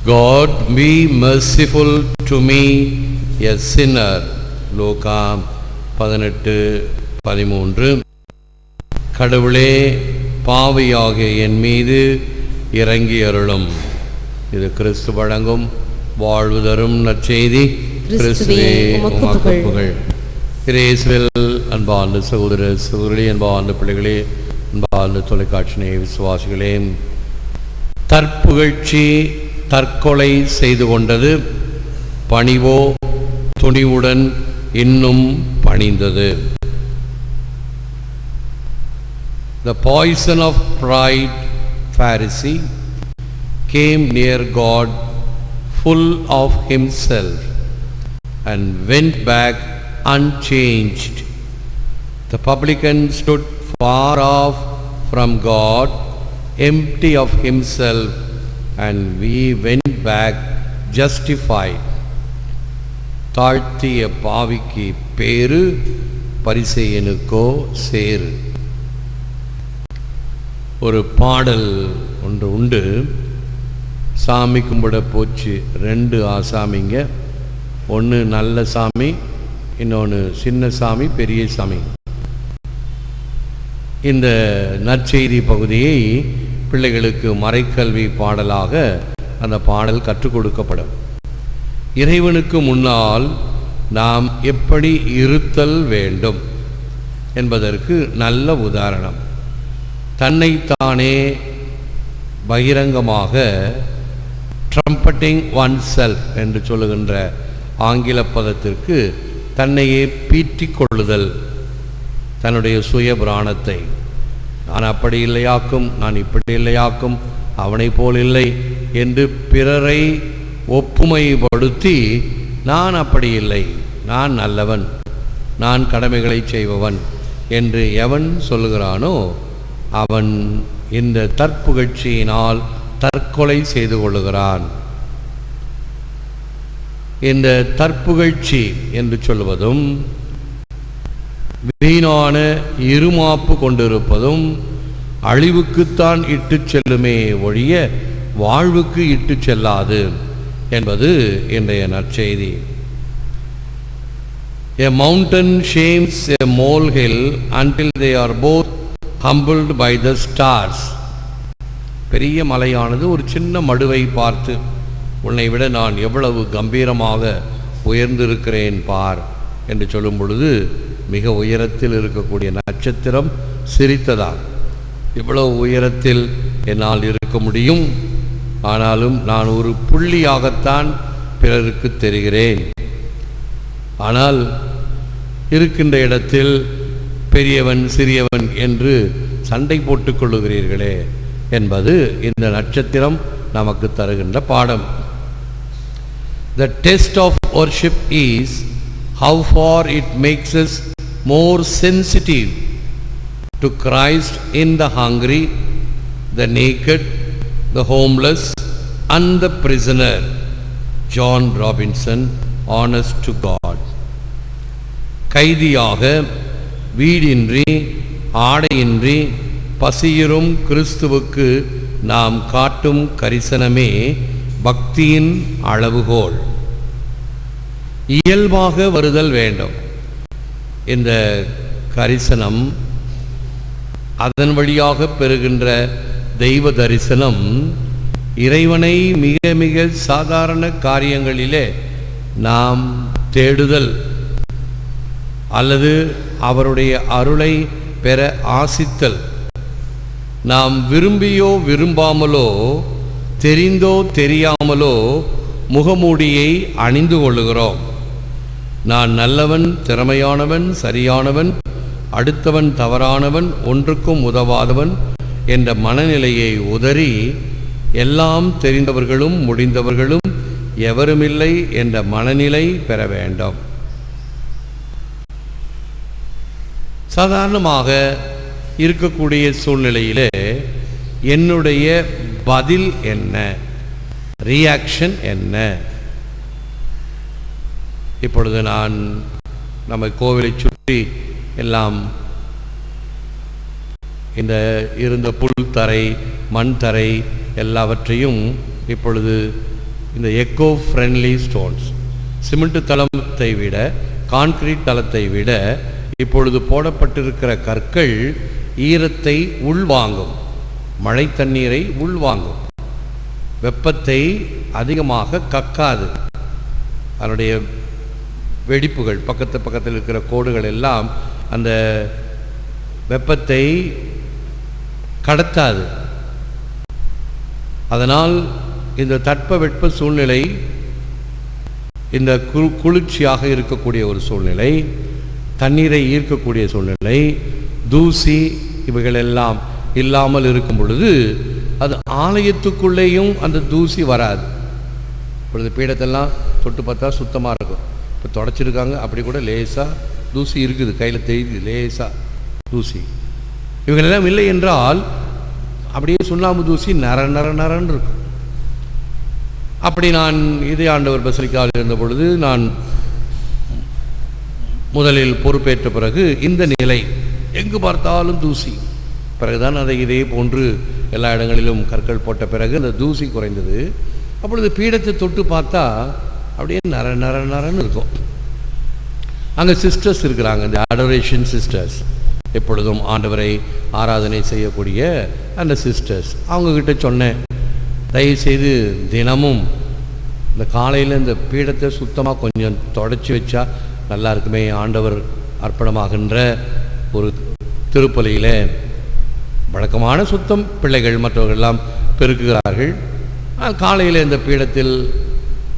God be merciful to me, a sinner. லூக்கா 18:13. கடவுளே, பாவியாகிய என் மீது இறங்கி அருளும். இது கிறிஸ்து வழங்கும் வாழ்வு தரும் நற்செய்தி. கிறிஸ்துவே உமக்கு புகழ். இயேசுவில் அன்பார்ந்த சகோதர சகோதரி, அன்பார்ந்த பிள்ளைகளே, அன்பார்ந்த தொலைக்காட்சி விசுவாசிகளே, தற்புகழ்ச்சி தற்கொலை செய்து கொண்டது, பணிவோ துணிவுடன் இன்னும் பணிந்தது. The poison of pride, Pharisee, came near God full of himself and went back unchanged. The publican stood far off from God, empty of himself, and we went back justified. தாழ்த்திய பாவிக்கு பேரு, பரிசேயனுக்கோ சேரு. ஒரு பாடல் ஒன்று உண்டு. சாமி கும்பிட போச்சு 2 ஆசாமிங்க. ஒன்று நல்ல சாமி, இன்னொன்று சின்ன சாமி, பெரிய சாமி. இந்த நற்செய்தி பகுதியை பிள்ளைகளுக்கு மறைக்கல்வி பாடலாக அந்த பாடல் கற்றுக் கொடுக்கப்படும். இறைவனுக்கு முன்னால் நாம் எப்படி இருத்தல் வேண்டும் என்பதற்கு நல்ல உதாரணம். தன்னைத்தானே பகிரங்கமாக ட்ரம்பட்டிங் ஒன் செல்ஃப் என்று சொல்லுகின்ற ஆங்கில பதத்திற்கு தன்னையே பீற்றிக் கொள்ளுதல், தன்னுடைய சுய பிராணத்தை. நான் அப்படி இல்லையாக்கும், நான் இப்படி இல்லையாக்கும், அவனை போல் இல்லை என்று பிறரை ஒப்புமைப்படுத்தி, நான் அப்படி இல்லை, நான் நல்லவன், நான் கடமைகளை செய்பவன் என்று எவன் சொல்லுகிறானோ அவன் இந்த தற்புகழ்ச்சியினால் தற்கொலை செய்து கொள்ளுகிறான். இந்த தற்புகழ்ச்சி என்று சொல்வதும் வீணான இருமாப்பு கொண்டிருப்பதும் அழிவுக்குத்தான் இட்டு செல்லுமே ஒழிய வாழ்வுக்கு இட்டு செல்லாது என்பது இன்றைய நற்செய்தி. A mountain shames a molehill until they are both humbled by the stars. பெரிய மலையானது ஒரு சின்ன மடுவை பார்த்து, உன்னை விட நான் எவ்வளவு கம்பீரமாக உயர்ந்திருக்கிறேன் பார் என்று சொல்லும் பொழுது, மிக உயரத்தில் இருக்கக்கூடிய நட்சத்திரம் சிரித்ததால், இவ்வளவு உயரத்தில் என்னால் இருக்க முடியும், ஆனாலும் நான் ஒரு புள்ளியாகத்தான் பிறருக்கு தெரிகிறேன். ஆனால் இருக்கின்ற இடத்தில் பெரியவன் சிறியவன் என்று சண்டை போட்டுக் கொள்ளுகிறீர்களே என்பது இந்த நட்சத்திரம் நமக்கு தருகின்ற பாடம். The test of worship is how far it makes us more sensitive to Christ in the hungry, the naked, the homeless and the prisoner. John Robinson, Honest to God. கைதியாக, வீடின்றி, ஆடையின்றி பசியுறும் கிறிஸ்துவுக்கு நாம் காட்டும் கரிசனமே பக்தியின் அளவுகோல். இயல்பாக வருதல் வேண்டும். இந்த கரிசனம், அதன் வழியாக பெறுகின்ற தெய்வ தரிசனம், இறைவனை மிக மிக சாதாரண காரியங்களிலே நாம் தேடுதல் அல்லது அவருடைய அருளை பெற ஆசித்தல், நாம் விரும்பியோ விரும்பாமலோ, தெரிந்தோ தெரியாமலோ முகமூடியை அணிந்து கொள்ளுகிறோம். நான் நல்லவன், திறமையானவன், சரியானவன், அடுத்தவன் தவறானவன், ஒன்றுக்கும் உதவாதவன் என்ற மனநிலையை உதறி, எல்லாம் தெரிந்தவர்களும் முடிந்தவர்களும் எவருமில்லை என்ற மனநிலை பெற வேண்டும். சாதாரணமாக இருக்கக்கூடிய சூழ்நிலையிலே என்னுடைய பதில் என்ன, ரியாக்ஷன் என்ன? இப்பொழுது நான் நம்ம கோவிலை சுற்றி எல்லாம் இந்த இருந்த புல் தரை, மண் தரை எல்லாவற்றையும் இப்பொழுது இந்த எக்கோ ஃப்ரெண்ட்லி ஸ்டோன்ஸ். சிமெண்ட் தளத்தை விட, கான்கிரீட் தளத்தை விட இப்பொழுது போடப்பட்டிருக்கிற கற்கள் ஈரத்தை உள்வாங்கும், மழை தண்ணீரை உள்வாங்கும், வெப்பத்தை அதிகமாக கக்காது. அதனுடைய வெடிப்புகள் பக்கத்தில் இருக்கிற கோடுகள் எல்லாம் அந்த வெப்பத்தை கடத்தாது. அதனால் இந்த தட்பவெட்ப சூழ்நிலை, இந்த குளிர்ச்சியாக இருக்கக்கூடிய ஒரு சூழ்நிலை, தண்ணீரை ஈர்க்கக்கூடிய சூழ்நிலை, தூசி இவைகளெல்லாம் இல்லாமல் இருக்கும் பொழுது அது ஆலயத்துக்குள்ளேயும் அந்த தூசி வராது. இப்பொழுது பீடத்தெல்லாம் தொட்டு பார்த்தா சுத்தமாக இருக்கும். இப்போ தொடச்சிருக்காங்க, அப்படி கூட லேசாக தூசி இருக்குது, கையில் தெரியுது லேசாக தூசி. இவங்களெல்லாம் இல்லை என்றால் அப்படியே சுண்ணாம்பு தூசி நரன்னு இருக்கும். அப்படி நான் இதே ஆண்டவர் பசிலிக்காவில் இருந்த பொழுது, நான் முதலில் பொறுப்பேற்ற பிறகு இந்த நிலை, எங்கு பார்த்தாலும் தூசி. பிறகுதான் அதை இதே போன்று எல்லா இடங்களிலும் கற்கள் போட்ட பிறகு அந்த தூசி குறைந்தது. அப்பொழுது பீடத்தை தொட்டு பார்த்தா அப்படியே நரன்னு இருக்கும். அங்கே சிஸ்டர்ஸ் இருக்கிறாங்க, இந்த அடோரேஷன் சிஸ்டர்ஸ், எப்பொழுதும் ஆண்டவரை ஆராதனை செய்யக்கூடிய அந்த சிஸ்டர்ஸ். அவங்கக்கிட்ட சொன்னேன், தயவுசெய்து தினமும் இந்த காலையில் இந்த பீடத்தை சுத்தமாக கொஞ்சம் தொடச்சி வச்சா நல்லா இருக்குமே. ஆண்டவர் அர்ப்பணமாகின்ற ஒரு திருப்பலியில் வழக்கமான சுத்தம் பிள்ளைகள் மற்றவர்களெல்லாம் பெருக்குகிறார்கள். காலையில் இந்த பீடத்தில்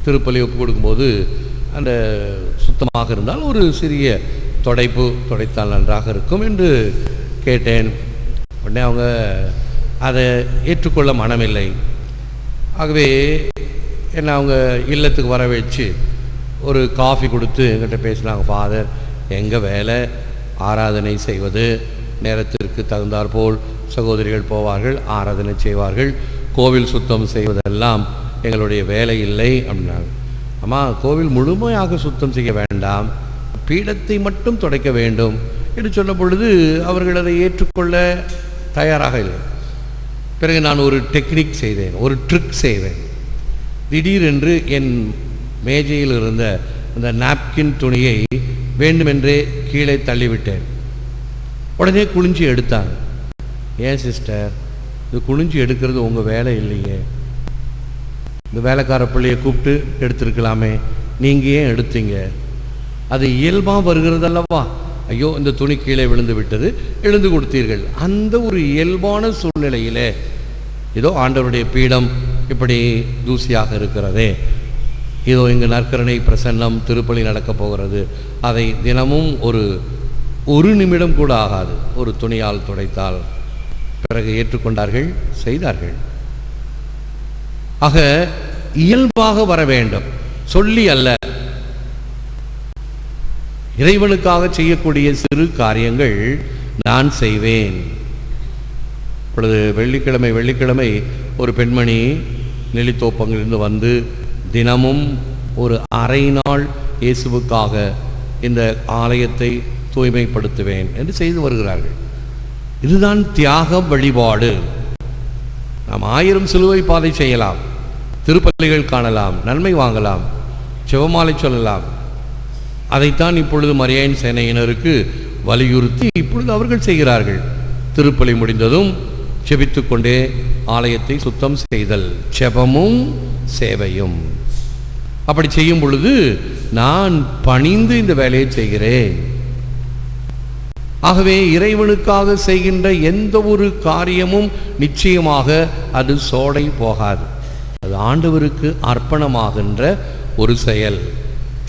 திருப்பலி ஒப்பு கொடுக்கும்போது அந்த சுத்தமாக இருந்தால் ஒரு சிறிய துடைத்தால் நன்றாக இருக்கும் என்று கேட்டேன். உடனே அவங்க அதை ஏற்றுக்கொள்ள மனமில்லை. ஆகவே என்ன அவங்க இல்லத்துக்கு வர வச்சு ஒரு காஃபி கொடுத்து என்கிட்ட பேசினாங்க. ஃபாதர், எங்கள் வேலை ஆராதனை செய்வது, நேரத்திற்கு தகுந்தாற்போல் சகோதரிகள் போவார்கள், ஆராதனை செய்வார்கள், கோவில் சுத்தம் செய்வதெல்லாம் எங்களுடைய வேலை இல்லை அப்படின்னாங்க. அம்மா, கோவில் முழுமையாக சுத்தம் செய்ய வேண்டாம், பீடத்தை மட்டும் துடைக்க வேண்டும் என்று சொன்ன பொழுது அவர்கள் அதை ஏற்றுக்கொள்ள தயாராக இல்லை. பிறகு நான் ஒரு டெக்னிக் செய்தேன், ஒரு ட்ரிக் செய்தேன். திடீரென்று என் மேஜையில் இருந்த அந்த நாப்கின் துணியை வேண்டுமென்றே கீழே தள்ளிவிட்டேன். உடனே குளிஞ்சு எடுத்தாங்க. ஏன் சிஸ்டர், இது குளிஞ்சு எடுக்கிறது உங்கள் வேலை இல்லையே, இந்த வேலைக்கார பிள்ளையை கூப்பிட்டு எடுத்துருக்கலாமே, நீங்கள் ஏன் எடுத்தீங்க? அது இயல்பாக வருகிறதல்லவா. ஐயோ, இந்த துணி கீழே விழுந்து விட்டது, எழுந்து கொடுத்தீர்கள். அந்த ஒரு இயல்பான சூழ்நிலையிலே இதோ ஆண்டவருடைய பீடம் இப்படி தூசியாக இருக்கிறதே, இதோ இங்கு நற்கருணை பிரசன்னம் திருப்பலி நடக்கப் போகிறது, அதை தினமும் ஒரு நிமிடம் கூட ஆகாது ஒரு துணியால் துடைத்தால். பிறகு ஏற்றுக்கொண்டார்கள், செய்தார்கள். ஆக இயல்பாக வர வேண்டும், சொல்லி அல்ல. இறைவனுக்காக செய்யக்கூடிய சிறு காரியங்கள் நான் செய்வேன். இப்பொழுது வெள்ளிக்கிழமை ஒரு பெண்மணி நெல்லித்தோப்பங்கிலிருந்து வந்து தினமும் ஒரு அரை நாள் இயேசுவுக்காக இந்த ஆலயத்தை தூய்மைப்படுத்துவேன் என்று செய்து வருகிறார்கள். இதுதான் தியாக வழிபாடு. நாம் 1000 சிலுவை பாதை செய்யலாம், திருப்பலிகள் காணலாம், நன்மை வாங்கலாம், சிவமாலை சொல்லலாம். அதைத்தான் இப்பொழுது மரியாயின் சேனையினருக்கு வலியுறுத்தி இப்பொழுது அவர்கள் செய்கிறார்கள். திருப்பலி முடிந்ததும் செபித்து கொண்டே ஆலயத்தை சுத்தம் செய்தல், செபமும் சேவையும். அப்படி செய்யும் பொழுது நான் பணிந்து இந்த வேலையை செய்கிறேன். ஆகவே இறைவனுக்காக செய்கின்ற எந்த ஒரு காரியமும் நிச்சயமாக அது சோடை போகாது. அது ஆண்டவருக்கு அர்ப்பணமாகின்ற ஒரு செயல்,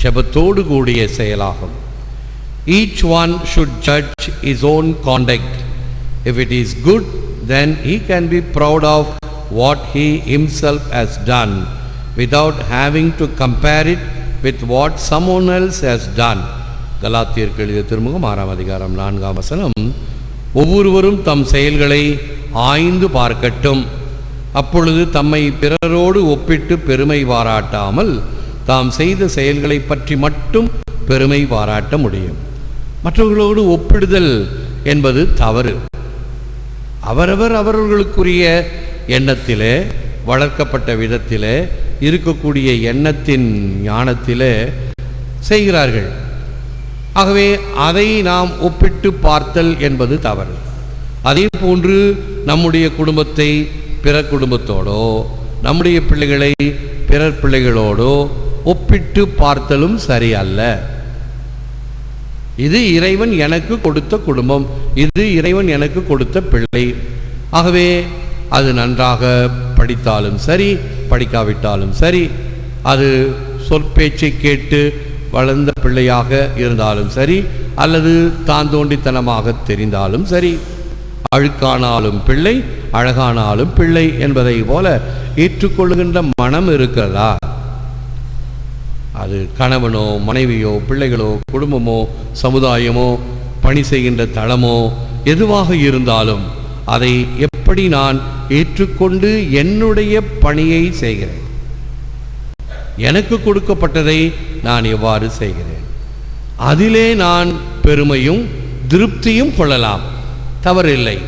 செபத்தோடு கூடிய செயலாகும். Each one should judge his own conduct. If it is good, then he can be proud of what he himself has done without having to compare it with what someone else has done. கலாத்தியருக்கு எழுதிய திருமுகம் 6ஆம் அதிகாரம் 4ஆம் வசனம். ஒவ்வொருவரும் தம் செயல்களை ஆய்ந்து பார்க்கட்டும், அப்பொழுது தம்மை பிறரோடு ஒப்பிட்டு பெருமை பாராட்டாமல் தாம் செய்த செயல்களை பற்றி மட்டும் பெருமை பாராட்ட முடியும். மற்றவர்களோடு ஒப்பிடுதல் என்பது தவறு. அவரவர்களுக்குரிய எண்ணத்திலே வளர்க்கப்பட்ட விதத்தில் இருக்கக்கூடிய எண்ணத்தின் ஞானத்தில் செய்கிறார்கள். ஆகவே அதை நாம் ஒப்பிட்டு பார்த்தல் என்பது தவறு. அதே போன்று நம்முடைய குடும்பத்தை பிற குடும்பத்தோடோ நம்முடைய பிள்ளைகளை பிறர் பிள்ளைகளோடோ ஒப்பிட்டு பார்த்தலும் சரியல்ல. இது இறைவன் எனக்கு கொடுத்த குடும்பம், இது இறைவன் எனக்கு கொடுத்த பிள்ளை. ஆகவே அது நன்றாக படித்தாலும் சரி படிக்காவிட்டாலும் சரி, அது சொற்பேச்சை கேட்டு வளர்ந்த பிள்ளையாக இருந்தாலும் சரி அல்லது தான் தோண்டித்தனமாக தெரிந்தாலும் சரி, அழுக்கானாலும் பிள்ளை அழகானாலும் பிள்ளை என்பதை போல ஏற்றுக்கொள்ளுகின்ற மனம் இருக்கிறதா? அது கணவனோ மனைவியோ பிள்ளைகளோ குடும்பமோ சமுதாயமோ பணி செய்கின்ற தளமோ எதுவாக இருந்தாலும் அதை எப்படி நான் ஏற்றுக்கொண்டு என்னுடைய பணியை செய்கிறேன், எனக்கு கொடுக்கப்பட்டதை நான் எவ்வாறு செய்கிறேன், அதிலே நான் பெருமையும் திருப்தியும் கொள்ளலாம், தவறில்லை.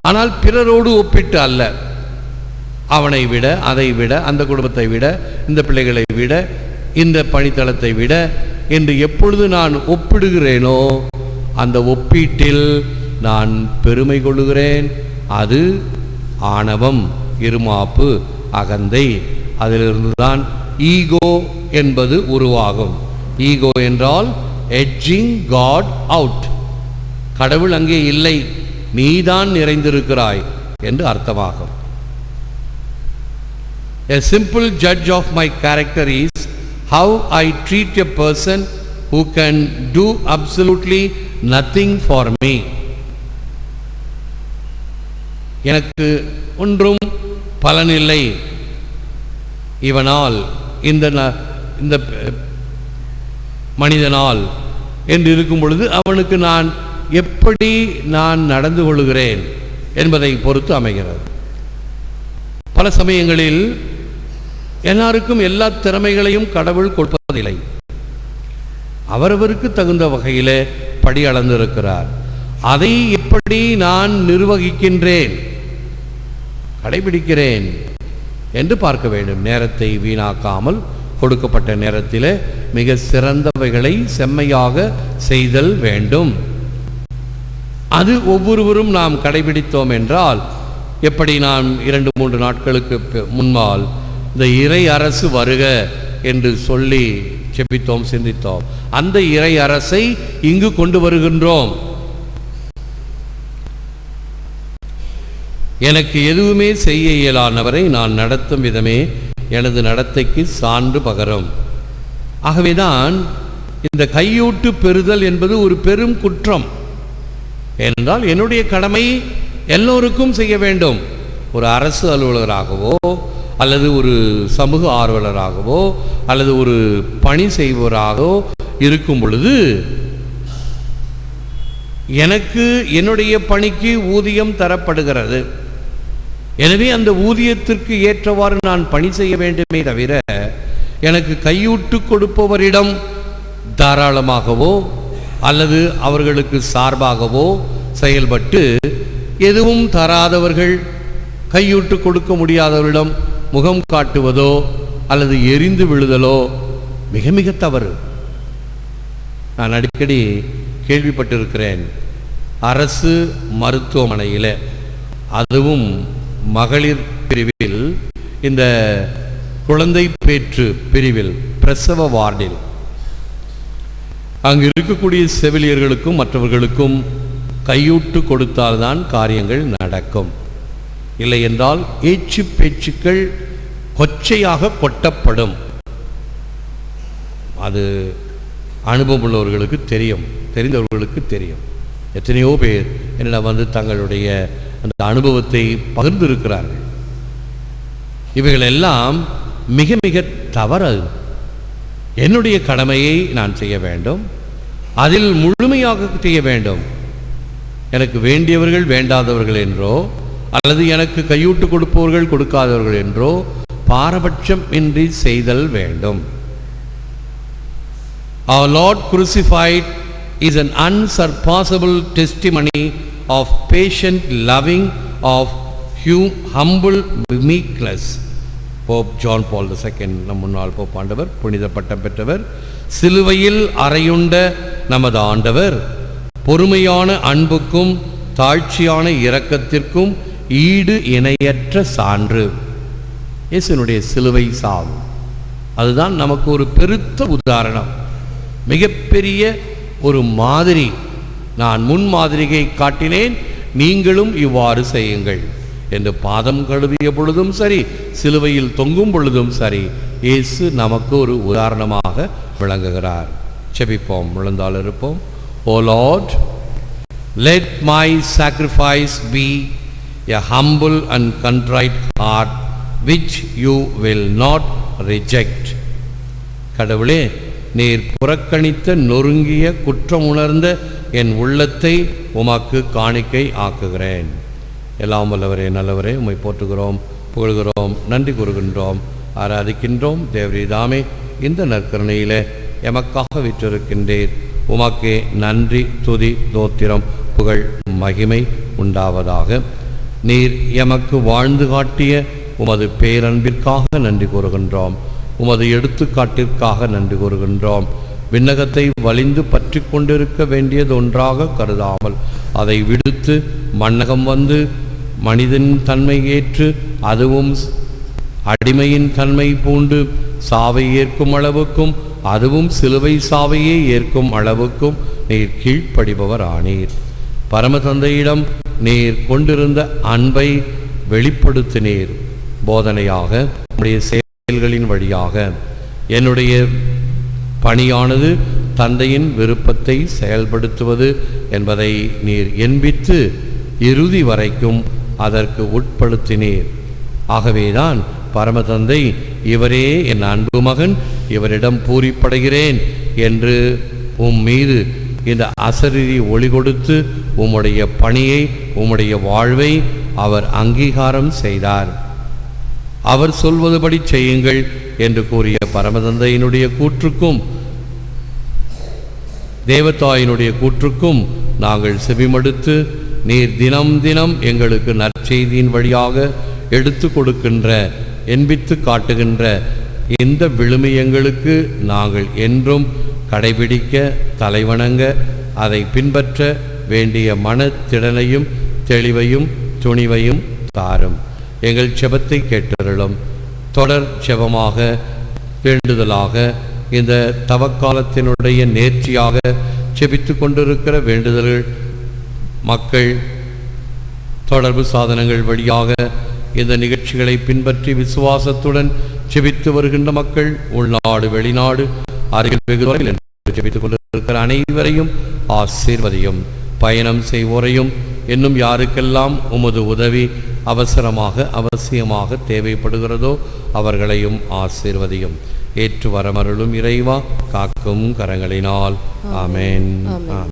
ஆனால் பிறரோடு ஒப்பிட்டு அல்ல. அவனை விட அதை விட அந்த குடும்பத்தை விட இந்த பிள்ளைகளை விட இந்த பணித்தளத்தை விட என்று எப்பொழுது நான் ஒப்பிடுகிறேனோ அந்த ஒப்பீட்டில் நான் பெருமை கொள்ளுகிறேன். அது ஆணவம், இருமாப்பு, அகந்தை. அதிலிருந்து தான் ஈகோ என்பது உருவாகும். ஈகோ என்றால் எட்ஜிங் காட் அவுட், கடவுள் அங்கே இல்லை, நீதான் நிறைந்திருக்கிறாய் என்று அர்த்தமாகும். A simple judge of my character is how I treat a person who can do absolutely nothing for me. எனக்கு ஒன்றும் பலனில்லை இவனால் இந்த மனிதனால் என்று இருக்கும் பொழுது அவனுக்கு நான் எப்படி நான் நடந்து கொள்கிறேன் என்பதை பொறுத்து அமைகிறது. பல சமயங்களில் எல்லாருக்கும் எல்லா திறமைகளையும் கடவுள் கொடுப்பதில்லை. அவரவருக்கு தகுந்த வகையில் படி அளந்திருக்கிறார். அதை எப்படி நான் நிர்வகிக்கின்றேன், கடைபிடிக்கிறேன் என்று பார்க்க வேண்டும். நேரத்தை வீணாக்காமல் கொடுக்கப்பட்ட நேரத்தில் மிக சிறந்தவைகளை செம்மையாக செய்தல் வேண்டும். அது ஒவ்வொருவரும் நாம் கடைபிடித்தோம் என்றால், எப்படி நாம் 2-3 நாட்களுக்கு முன்பால் இந்த இறை அரசு வருக என்று சொல்லி செபித்தோம், சிந்தித்தோம். அந்த இறை அரசை இங்கு கொண்டு வருகின்றோம். எனக்கு எதுவுமே செய்ய இயலானவரை நான் நடத்தும் விதமே எனது நடத்தைக்கு சான்று பகரும். ஆகவேதான் இந்த கையூட்டு பெறுதல் என்பது ஒரு பெரும் குற்றம். ஏனென்றால் என்னுடைய கடமை எல்லோருக்கும் செய்ய வேண்டும். ஒரு அரசு அலுவலராகவோ அல்லது ஒரு சமூக ஆர்வலராகவோ அல்லது ஒரு பணி செய்பவராகவோ இருக்கும் பொழுது எனக்கு என்னுடைய பணிக்கு ஊதியம் தரப்படுகிறது. எனவே அந்த ஊதியத்திற்கு ஏற்றவாறு நான் பணி செய்ய வேண்டுமே தவிர எனக்கு கையூட்டு கொடுப்பவரிடம் தாராளமாகவோ அல்லது அவர்களுக்கு சார்பாகவோ செயல்பட்டு எதுவும் தராதவர்கள், கையூட்டு கொடுக்க முடியாதவரிடம் முகம் காட்டுவதோ அல்லது எரிந்து விழுதலோ மிக மிக தவறு. நான் அடிக்கடி கேள்விப்பட்டிருக்கிறேன். அரசு மருத்துவமனையில், அதுவும் மகளிர் பிரிவில், இந்த குழந்தை பேற்று பிரிவில், பிரசவ வார்டில் அங்கு இருக்கக்கூடிய செவிலியர்களுக்கும் மற்றவர்களுக்கும் கையூட்டு கொடுத்தால்தான் காரியங்கள் நடக்கும். இல்லை என்றால் ஏச்சு பேச்சுக்கள் கொச்சையாக கொட்டப்படும். அது அனுபவம் உள்ளவர்களுக்கு தெரியும், தெரிந்தவர்களுக்கு தெரியும். எத்தனையோ பேர் என்னிடம் வந்து தங்களுடைய அந்த அனுபவத்தை பகிர்ந்திருக்கிறார்கள். இவைகள் எல்லாம் மிக மிக தவறு. என்னுடைய கடமையை நான் செய்ய வேண்டும், அதில் முழுமையாக செய்ய வேண்டும். எனக்கு வேண்டியவர்கள் வேண்டாதவர்கள் என்றோ அல்லது எனக்கு கையூட்டு கொடுப்பவர்கள் கொடுக்காதவர்கள் என்றோ பாரபட்சம் இன்றி செய்தல் வேண்டும். Our Lord crucified is an unsurpassable testimony of patient loving of humble meekness. Pope John ball II, நம் முன்னாள் போப்பாண்டவர், புனித பட்டம் பெற்றவர். சிலுவையில் அறையுண்ட நமது ஆண்டவர் பொறுமையான அன்புக்கும் தாழ்ச்சியான இரக்கத்திற்கும் ஈடு இணையற்ற சான்று. இயேசுனுடைய சிலுவை சாவு அதுதான் நமக்கு ஒரு பெருத்த உதாரணம், மிகப்பெரிய ஒரு மாதிரி. நான் முன்மாதிரியை காட்டினேன், நீங்களும் இவ்வாறு செய்யுங்கள் என்று பாதம் கழுவிய பொழுதும் சரி, சிலுவையில் தொங்கும் பொழுதும் சரி, இயேசு நமக்கு ஒரு உதாரணமாக விளங்குகிறார். செபிப்போம், விழுந்தால் இருப்போம். O Lord, let my sacrifice be a humble and contrite heart which you will not reject. கடவுளே, நீர் புறக்கணித்த நொறுங்கிய குற்றம் உணர்ந்த என் உள்ளத்தை உமக்கு காணிக்கை ஆக்குகிறேன். எல்லாம் வல்லவரே, நல்லவரே, உம்மை போற்றுகிறோம், புகழ்கிறோம், நன்றி கூறுகின்றோம், ஆராதிக்கின்றோம். தேவரீதாமே, இந்த நற்கருணையிலே எமக்காக விற்றிருக்கின்றீர். உமக்கே நன்றி, துதி, தோத்திரம், புகழ், மகிமை உண்டாவதாக. நீர் எமக்கு வாழ்ந்து காட்டிய உமது பேரன்பிற்காக நன்றி கூறுகின்றோம். உமது எடுத்துக்காட்டிற்காக நன்றி கூறுகின்றோம். விண்ணகத்தை வலிந்து பற்றி கொண்டிருக்க வேண்டியது ஒன்றாக கருதாமல் அதை விடுத்து மண்ணகம் வந்து மனிதன் தன்மை ஏற்று, அதுவும் அடிமையின் தன்மை பூண்டு சாவை ஏற்கும் அளவுக்கும், அதுவும் சிலுவை சாவையே ஏற்கும் அளவுக்கும் நீர் கீழ்ப்படிபவர் ஆனீர். பரமதந்தையிடம் நீர் கொண்டிருந்த அன்பை வெளிப்படுத்தினீர். போதனையாக, உம்முடைய செயல்களின் வழியாக என்னுடைய பணியானது தந்தையின் விருப்பத்தை செயல்படுத்துவது என்பதை நீர் என்பித்து இறுதி வரைக்கும் அதற்கு உட்படுத்தினீர். ஆகவேதான் பரமதந்தை இவரே என் அன்பு மகன், இவரிடம் பூரிப்படைகிறேன் என்று உம் மீது இந்த அசரீரி ஒளி கொடுத்து உம்முடைய பணியை, உம்முடைய வாழ்வை அவர் அங்கீகாரம் செய்தார். அவர் சொல்வதுபடி செய்யுங்கள் என்று கூறிய பரமதந்தையினுடைய கூற்றுக்கும் தேவதாயினுடைய கூற்றுக்கும் நாங்கள் செவிமடுத்து, நீர் தினம் தினம் எங்களுக்கு நற்செய்தியின் வழியாக எடுத்து கொடுக்கின்ற, என்பித்து காட்டுகின்ற இந்த விழுமியங்களுக்கு நாங்கள் என்றும் கடைபிடிக்க, தலைவணங்க, அதை பின்பற்ற வேண்டிய மனத்திடனையும் தெளிவையும் துணிவையும் தாரும். எங்கள் செபத்தை கேட்டருளும். தொடர் செபமாக, வேண்டுதலாக, இந்த தவக்காலத்தினுடைய நேர்ச்சியாக செபித்து கொண்டிருக்கிற வேண்டுதல்கள், மக்கள் தொடர்பு சாதனங்கள் வழியாக இந்த நிகழ்ச்சிகளை பின்பற்றி விசுவாசத்துடன் செபித்து வருகின்ற மக்கள், உள்நாடு வெளிநாடு அருகில் வெகு தொலைவில் என்று செபித்துக் கொண்டிருக்கிற அனைவரையும் ஆசீர்வதியும். பயணம் செய்வோரையும், இன்னும் யாருக்கெல்லாம் உமது உதவி அவசரமாக அவசியமாக தேவைப்படுகிறதோ அவர்களையும் ஆசீர்வதியும். ஏற்று வரமருளும் இறைவா, காக்கும் கரங்களினால். ஆமென்.